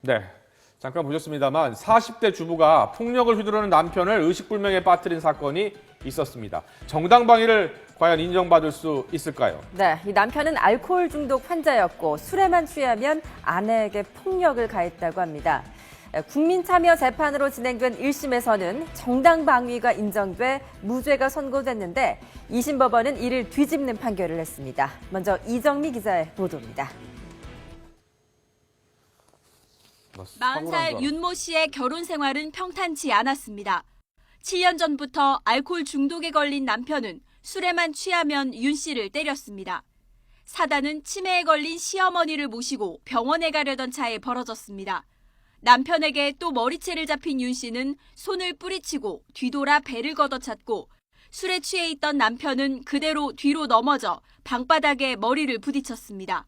네, 잠깐 보셨습니다만 40대 주부가 폭력을 휘두르는 남편을 의식불명에 빠뜨린 사건이 있었습니다. 정당방위를 과연 인정받을 수 있을까요? 네, 이 남편은 알코올 중독 환자였고 술에만 취하면 아내에게 폭력을 가했다고 합니다. 국민참여재판으로 진행된 1심에서는 정당방위가 인정돼 무죄가 선고됐는데 2심 법원은 이를 뒤집는 판결을 했습니다. 먼저 이정미 기자의 보도입니다. 40살 윤모 씨의 결혼 생활은 평탄치 않았습니다. 7년 전부터 알코올 중독에 걸린 남편은 술에만 취하면 윤 씨를 때렸습니다. 사단은 치매에 걸린 시어머니를 모시고 병원에 가려던 차에 벌어졌습니다. 남편에게 또 머리채를 잡힌 윤 씨는 손을 뿌리치고 뒤돌아 배를 걷어찼고 술에 취해 있던 남편은 그대로 뒤로 넘어져 방바닥에 머리를 부딪혔습니다.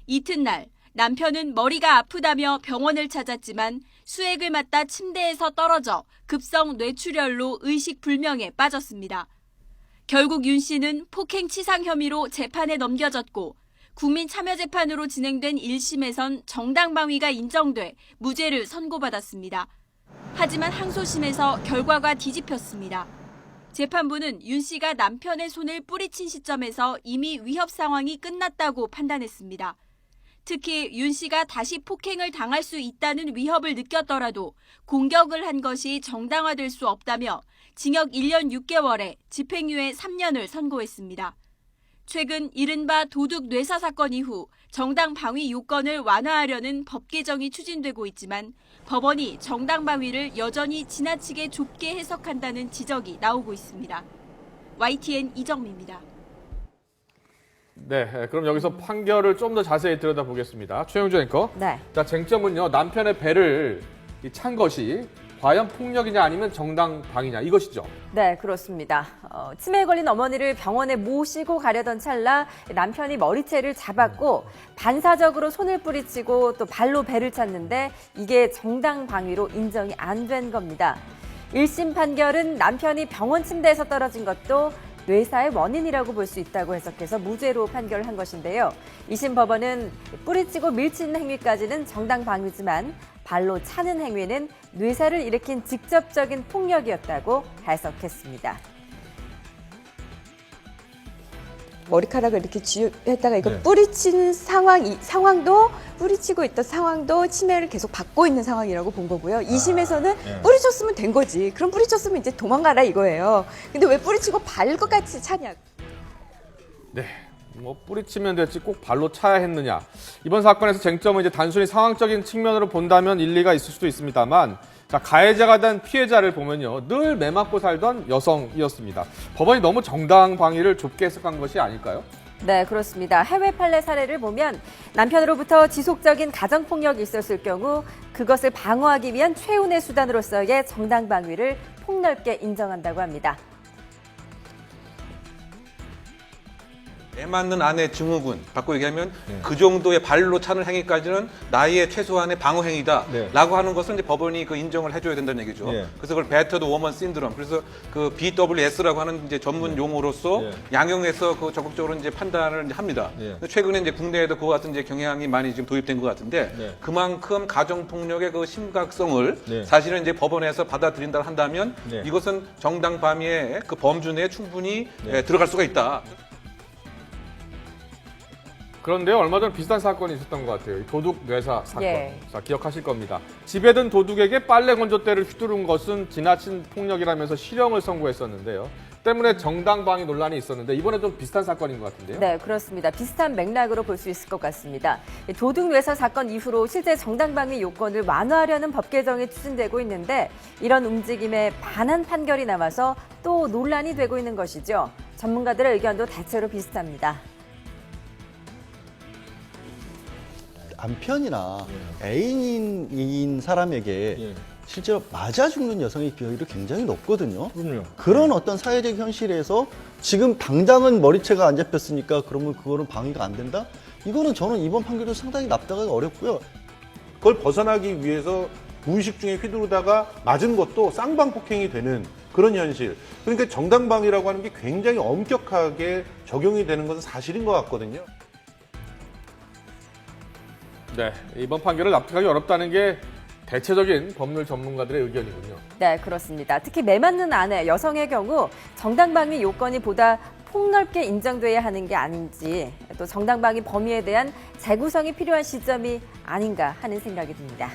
이튿날 남편은 머리가 아프다며 병원을 찾았지만 수액을 맞다 침대에서 떨어져 급성 뇌출혈로 의식불명에 빠졌습니다. 결국 윤 씨는 폭행치상 혐의로 재판에 넘겨졌고 국민참여재판으로 진행된 1심에선 정당방위가 인정돼 무죄를 선고받았습니다. 하지만 항소심에서 결과가 뒤집혔습니다. 재판부는 윤 씨가 남편의 손을 뿌리친 시점에서 이미 위협 상황이 끝났다고 판단했습니다. 특히 윤 씨가 다시 폭행을 당할 수 있다는 위협을 느꼈더라도 공격을 한 것이 정당화될 수 없다며 징역 1년 6개월에 집행유예 3년을 선고했습니다. 최근 이른바 도둑 뇌사 사건 이후 정당 방위 요건을 완화하려는 법 개정이 추진되고 있지만 법원이 정당 방위를 여전히 지나치게 좁게 해석한다는 지적이 나오고 있습니다. YTN 이정미입니다. 네, 그럼 여기서 판결을 좀 더 자세히 들여다보겠습니다. 최영주 앵커. 네. 자, 쟁점은요. 남편의 배를 찬 것이 과연 폭력이냐 아니면 정당방위냐 이것이죠. 네, 그렇습니다. 치매에 걸린 어머니를 병원에 모시고 가려던 찰나 남편이 머리채를 잡았고 반사적으로 손을 뿌리치고 또 발로 배를 찼는데 이게 정당방위로 인정이 안 된 겁니다. 1심 판결은 남편이 병원 침대에서 떨어진 것도 뇌사의 원인이라고 볼 수 있다고 해석해서 무죄로 판결한 것인데요. 2심 법원은 뿌리치고 밀치는 행위까지는 정당방위지만 발로 차는 행위는 뇌사를 일으킨 직접적인 폭력이었다고 해석했습니다. 머리카락을 이렇게 쥐었다가 이거 뿌리치는 상황도 뿌리치고 있던 상황도 치매를 계속 받고 있는 상황이라고 본 거고요. 2심에서는 뿌리쳤으면 된 거지. 그럼 뿌리쳤으면 이제 도망가라 이거예요. 근데 왜 뿌리치고 발같이 차냐. 네. 뭐 뿌리치면 됐지 꼭 발로 차야 했느냐. 이번 사건에서 쟁점은 이제 단순히 상황적인 측면으로 본다면 일리가 있을 수도 있습니다만 자, 가해자가 된 피해자를 보면요. 늘 매 맞고 살던 여성이었습니다. 법원이 너무 정당방위를 좁게 해석한 것이 아닐까요? 네, 그렇습니다. 해외 판례 사례를 보면 남편으로부터 지속적인 가정폭력이 있었을 경우 그것을 방어하기 위한 최후의 수단으로서의 정당방위를 폭넓게 인정한다고 합니다. 애 맞는 아내 증후군, 바꿔 얘기하면 그 정도의 발로 차는 행위까지는 나의 최소한의 방어 행위다 라고 하는 것은 이제 법원이 그 인정을 해줘야 된다는 얘기죠. 그래서 그걸 배터드 워먼 신드롬, 그래서 그 BWS라고 하는 이제 전문 용어로서 양형에서 그 적극적으로 이제 판단을 이제 합니다. 최근에 이제 국내에도 그와 같은 이제 경향이 많이 지금 도입된 것 같은데 그만큼 가정폭력의 그 심각성을 사실은 이제 법원에서 받아들인다 한다면 이것은 정당 방위의 그 범주 내에 충분히 들어갈 수가 있다. 그런데요, 얼마 전 비슷한 사건이 있었던 것 같아요. 이 도둑 뇌사 사건. 예. 자, 기억하실 겁니다. 집에 든 도둑에게 빨래 건조대를 휘두른 것은 지나친 폭력이라면서 실형을 선고했었는데요. 때문에 정당방위 논란이 있었는데 이번에 좀 비슷한 사건인 것 같은데요. 네, 그렇습니다. 비슷한 맥락으로 볼 수 있을 것 같습니다. 도둑 뇌사 사건 이후로 실제 정당방위 요건을 완화하려는 법 개정이 추진되고 있는데 이런 움직임에 반한 판결이 나와서 또 논란이 되고 있는 것이죠. 전문가들의 의견도 대체로 비슷합니다. 남편이나 애인인 사람에게 실제로 맞아 죽는 여성의 비율이 굉장히 높거든요. 그런 어떤 사회적 현실에서 지금 당장은 머리채가 안 잡혔으니까 그러면 그거는 방위가 안 된다? 이거는 저는 이번 판결도 상당히 납득하기 어렵고요. 그걸 벗어나기 위해서 무의식 중에 휘두르다가 맞은 것도 쌍방폭행이 되는 그런 현실. 그러니까 정당방위라고 하는 게 굉장히 엄격하게 적용이 되는 것은 사실인 것 같거든요. 네, 이번 판결을 납득하기 어렵다는 게 대체적인 법률 전문가들의 의견이군요. 네, 그렇습니다. 특히 매 맞는 아내, 여성의 경우 정당방위 요건이 보다 폭넓게 인정돼야 하는 게 아닌지, 또 정당방위 범위에 대한 재구성이 필요한 시점이 아닌가 하는 생각이 듭니다.